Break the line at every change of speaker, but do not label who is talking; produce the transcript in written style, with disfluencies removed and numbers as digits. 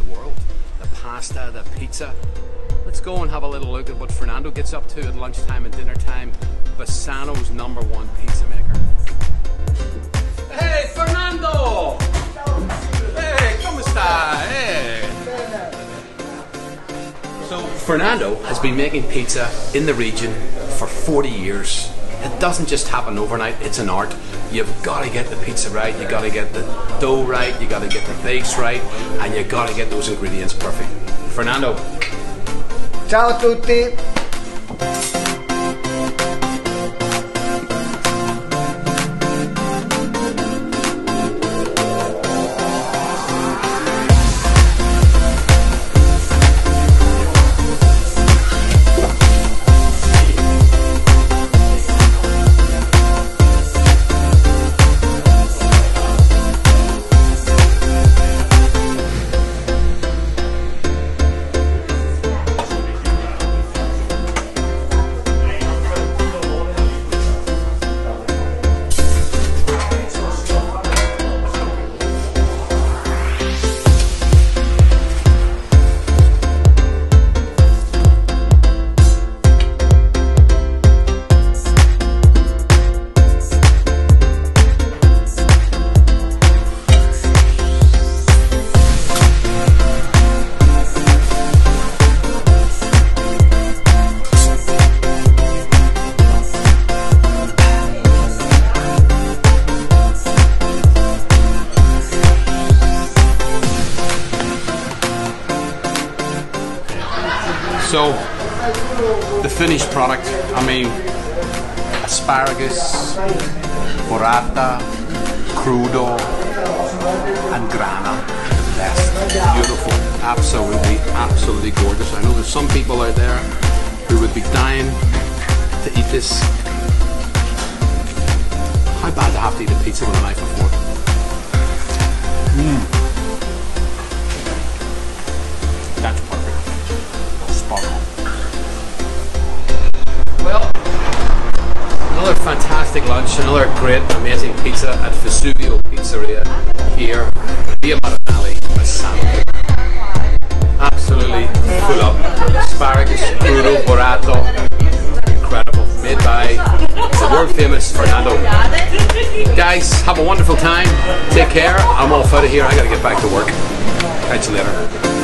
world. The pasta, the pizza. Let's go and have a little look at what Fernando gets up to at lunchtime and dinner time. Bassano's #1 pizza maker. Hey, Fernando! Hey, ¿cómo está? Hey! So, Fernando has been making pizza in the region for 40 years. It doesn't just happen overnight, it's an art. You've got to get the pizza right, you've got to get the dough right, you've got to get the base right, and you've got to get those ingredients perfect. Fernando.
Ciao a tutti!
So, the finished product, I mean, asparagus, burrata, crudo, and grana. Best. Beautiful. Absolutely, absolutely gorgeous. I know there's some people out there who would be dying to eat this. How bad to have to eat a pizza with a knife and fork? That's perfect. Spot on. Well, another fantastic lunch, another great, amazing pizza at Vesuvio Pizzeria here, Via Marinelli, Bassano. Absolutely full up. Asparagus, crudo, burrata. Incredible. Made by the world famous Fernando. Guys, have a wonderful time. Take care. I'm off out of here. I gotta get back to work. Catch you later.